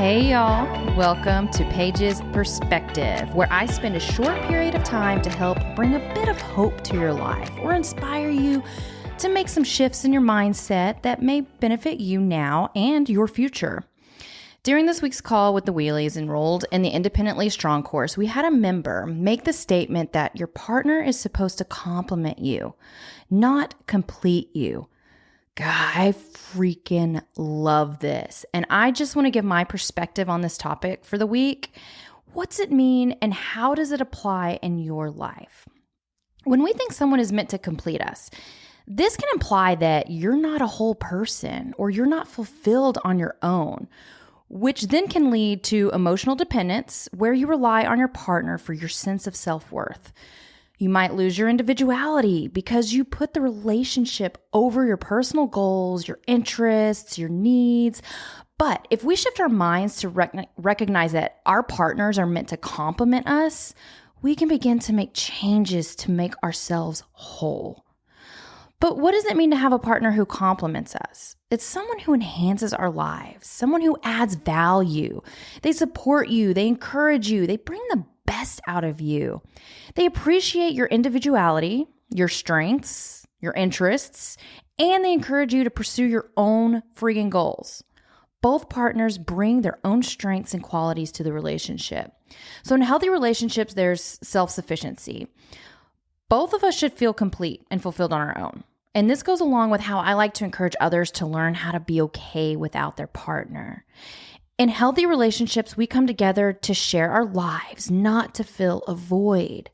Hey y'all, welcome to Paige's Perspective, where I spend a short period of time to help bring a bit of hope to your life or inspire you to make some shifts in your mindset that may benefit you now and your future. During this week's call with the Wheelies enrolled in the Independently Strong course, we had a member make the statement that your partner is supposed to complement you, not complete you. God, I freaking love this. And I just want to give my perspective on this topic for the week. What's it mean and how does it apply in your life? When we think someone is meant to complete us, this can imply that you're not a whole person or you're not fulfilled on your own, which then can lead to emotional dependence where you rely on your partner for your sense of self-worth. You might lose your individuality because you put the relationship over your personal goals, your interests, your needs. But if we shift our minds to recognize that our partners are meant to complement us, we can begin to make changes to make ourselves whole. But what does it mean to have a partner who complements us? It's someone who enhances our lives, someone who adds value. They support you, they encourage you, they bring the best out of you. They appreciate your individuality, your strengths, your interests, and they encourage you to pursue your own freaking goals. Both partners bring their own strengths and qualities to the relationship. So in healthy relationships, there's self-sufficiency. Both of us should feel complete and fulfilled on our own. And this goes along with how I like to encourage others to learn how to be okay without their partner. In healthy relationships, we come together to share our lives, not to fill a void.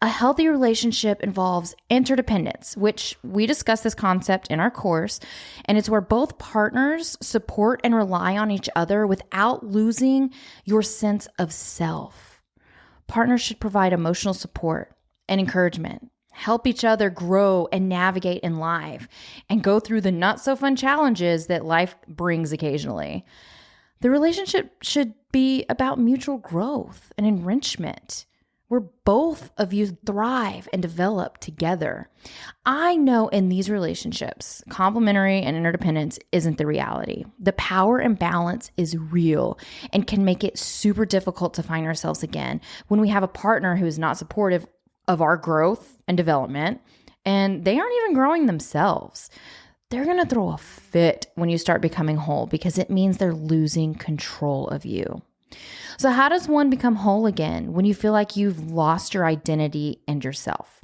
A healthy relationship involves interdependence, which we discuss this concept in our course, and it's where both partners support and rely on each other without losing your sense of self. Partners should provide emotional support and encouragement, help each other grow and navigate in life, and go through the not so fun challenges that life brings occasionally. The relationship should be about mutual growth and enrichment, where both of you thrive and develop together. I know in these relationships, complementary and interdependence isn't the reality. The power imbalance is real and can make it super difficult to find ourselves again when we have a partner who is not supportive of our growth and development, and they aren't even growing themselves. They're going to throw a fit when you start becoming whole because it means they're losing control of you. So how does one become whole again when you feel like you've lost your identity and yourself?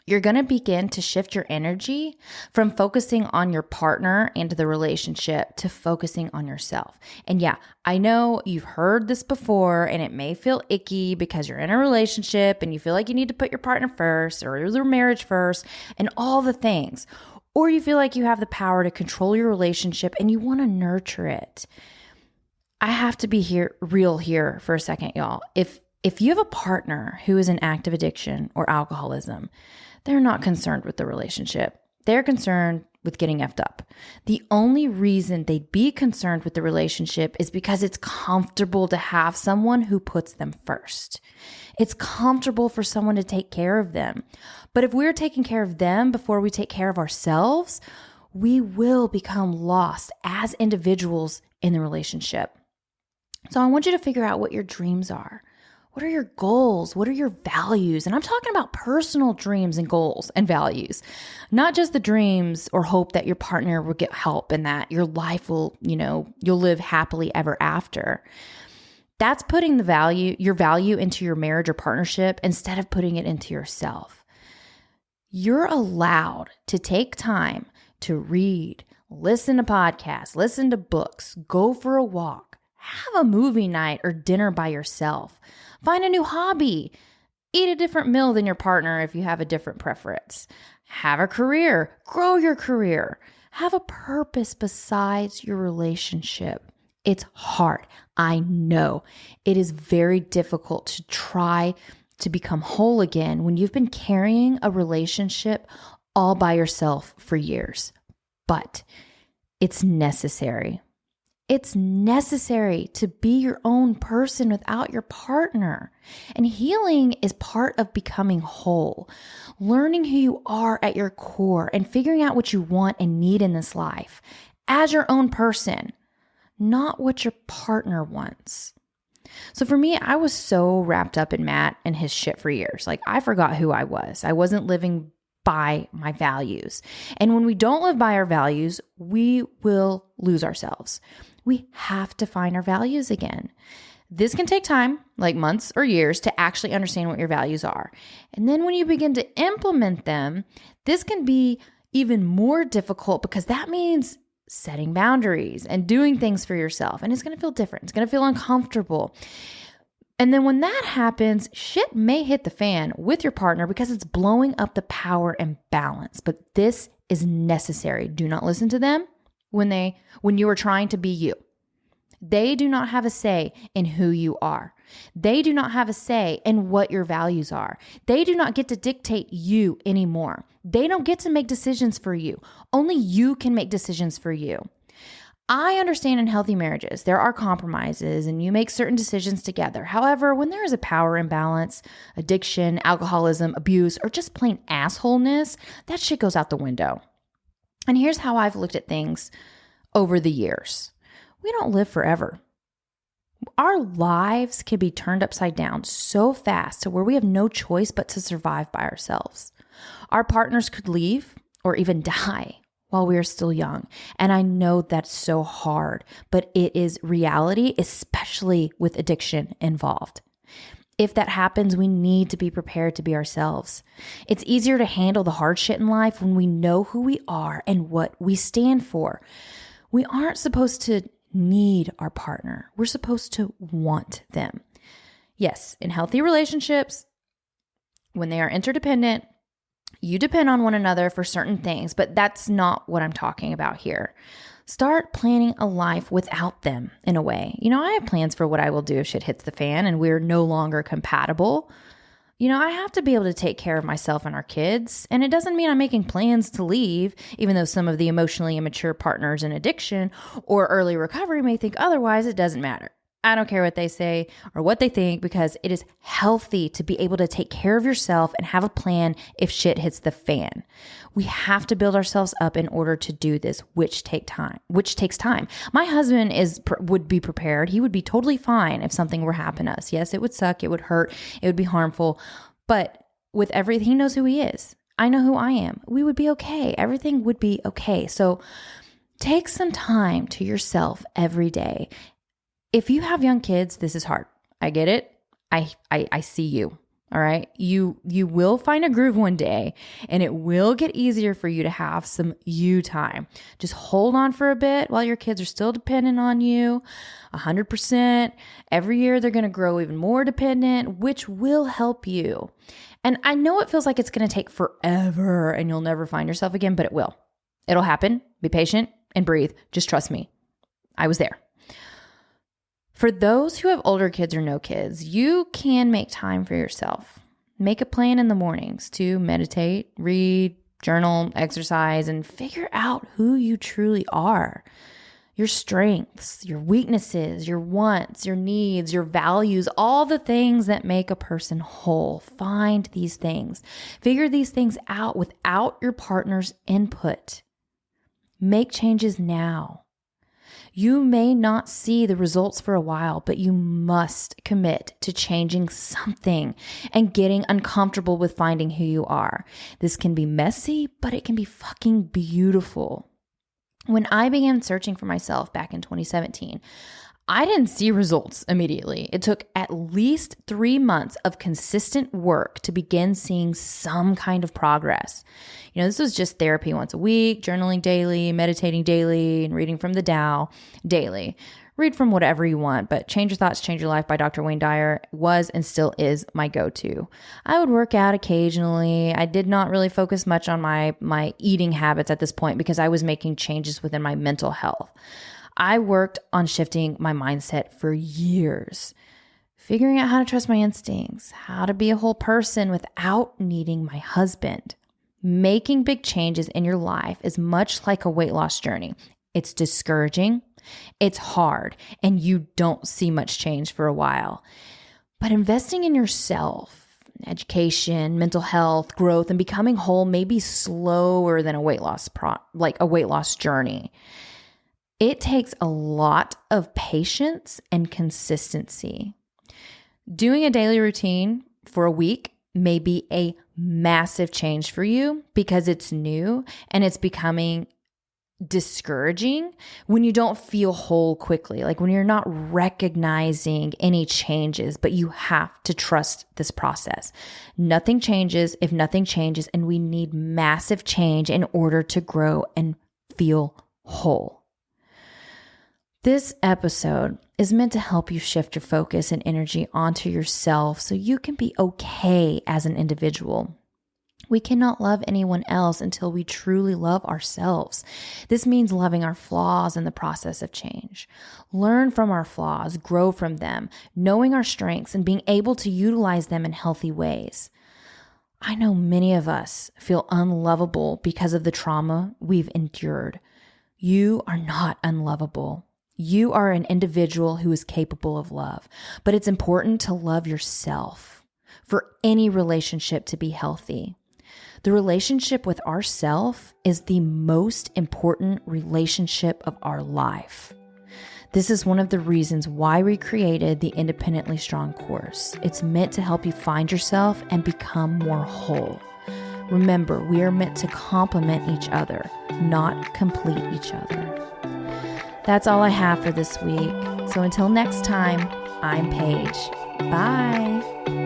You're going to begin to shift your energy from focusing on your partner and the relationship to focusing on yourself. And yeah, I know you've heard this before and it may feel icky because you're in a relationship and you feel like you need to put your partner first or your marriage first and all the things. Or you feel like you have the power to control your relationship and you want to nurture it. I have to be real here for a second, y'all. If you have a partner who is in active addiction or alcoholism, they're not concerned with the relationship. They're concerned with getting effed up. The only reason they'd be concerned with the relationship is because it's comfortable to have someone who puts them first. It's comfortable for someone to take care of them. But if we're taking care of them before we take care of ourselves, we will become lost as individuals in the relationship. So I want you to figure out what your dreams are. What are your goals? What are your values? And I'm talking about personal dreams and goals and values, not just the dreams or hope that your partner will get help and that your life will, you'll live happily ever after. That's putting your value into your marriage or partnership instead of putting it into yourself. You're allowed to take time to read, listen to podcasts, listen to books, go for a walk, have a movie night or dinner by yourself. Find a new hobby. Eat a different meal than your partner if you have a different preference. Have a career. Grow your career. Have a purpose besides your relationship. It's hard. I know. It is very difficult to try to become whole again when you've been carrying a relationship all by yourself for years. But it's necessary. It's necessary to be your own person without your partner. And healing is part of becoming whole. Learning who you are at your core and figuring out what you want and need in this life as your own person. not what your partner wants. So for me, I was so wrapped up in Matt and his shit for years. Like, I forgot who I was. I wasn't living by my values. And when we don't live by our values, we will lose ourselves. We have to find our values again. This can take time, like months or years, to actually understand what your values are. And then when you begin to implement them, this can be even more difficult because that means setting boundaries and doing things for yourself. And it's going to feel different. It's going to feel uncomfortable. And then when that happens, shit may hit the fan with your partner because it's blowing up the power and balance. But this is necessary. Do not listen to them when you are trying to be you. They do not have a say in who you are. They do not have a say in what your values are. They do not get to dictate you anymore. They don't get to make decisions for you. Only you can make decisions for you. I understand in healthy marriages, there are compromises and you make certain decisions together. However, when there is a power imbalance, addiction, alcoholism, abuse, or just plain assholeness, that shit goes out the window. And here's how I've looked at things over the years. We don't live forever. Our lives can be turned upside down so fast to where we have no choice but to survive by ourselves. Our partners could leave or even die while we are still young. And I know that's so hard, but it is reality, especially with addiction involved. If that happens, we need to be prepared to be ourselves. It's easier to handle the hard shit in life when we know who we are and what we stand for. We aren't supposed to need our partner. We're supposed to want them. Yes, in healthy relationships, when they are interdependent, you depend on one another for certain things, but that's not what I'm talking about here. Start planning a life without them in a way. I have plans for what I will do if shit hits the fan and we're no longer compatible. I have to be able to take care of myself and our kids. And it doesn't mean I'm making plans to leave, even though some of the emotionally immature partners in addiction or early recovery may think otherwise. It doesn't matter. I don't care what they say or what they think because it is healthy to be able to take care of yourself and have a plan if shit hits the fan. We have to build ourselves up in order to do this, which takes time. My husband would be prepared. He would be totally fine if something were to happen to us. Yes, it would suck. It would hurt. It would be harmful. But with everything, he knows who he is. I know who I am. We would be okay. Everything would be okay. So take some time to yourself every day. If you have young kids, this is hard. I get it. I see you. All right. You will find a groove one day and it will get easier for you to have some you time. Just hold on for a bit while your kids are still dependent on you 100%. Every year they're going to grow even more dependent, which will help you. And I know it feels like it's going to take forever and you'll never find yourself again, but it will. It'll happen. Be patient and breathe. Just trust me. I was there. For those who have older kids or no kids, you can make time for yourself. Make a plan in the mornings to meditate, read, journal, exercise, and figure out who you truly are. Your strengths, your weaknesses, your wants, your needs, your values, all the things that make a person whole. Find these things. Figure these things out without your partner's input. Make changes now. You may not see the results for a while, but you must commit to changing something and getting uncomfortable with finding who you are. This can be messy, but it can be fucking beautiful. When I began searching for myself back in 2017, I didn't see results immediately. It took at least 3 months of consistent work to begin seeing some kind of progress. This was just therapy once a week, journaling daily, meditating daily, and reading from the Tao daily. Read from whatever you want, but Change Your Thoughts, Change Your Life by Dr. Wayne Dyer was and still is my go-to. I would work out occasionally. I did not really focus much on my eating habits at this point because I was making changes within my mental health. I worked on shifting my mindset for years, figuring out how to trust my instincts, how to be a whole person without needing my husband. Making big changes in your life is much like a weight loss journey. It's discouraging, it's hard, and you don't see much change for a while. But investing in yourself, education, mental health, growth, and becoming whole may be slower than a weight loss journey. It takes a lot of patience and consistency. Doing a daily routine for a week may be a massive change for you because it's new and it's becoming discouraging when you don't feel whole quickly, like when you're not recognizing any changes, but you have to trust this process. Nothing changes if nothing changes, and we need massive change in order to grow and feel whole. This episode is meant to help you shift your focus and energy onto yourself so you can be okay as an individual. We cannot love anyone else until we truly love ourselves. This means loving our flaws in the process of change. Learn from our flaws, grow from them, knowing our strengths and being able to utilize them in healthy ways. I know many of us feel unlovable because of the trauma we've endured. You are not unlovable. You are an individual who is capable of love, but it's important to love yourself for any relationship to be healthy. The relationship with ourself is the most important relationship of our life. This is one of the reasons why we created the Independently Strong course. It's meant to help you find yourself and become more whole. Remember, we are meant to complement each other, not complete each other. That's all I have for this week. So until next time, I'm Paige. Bye.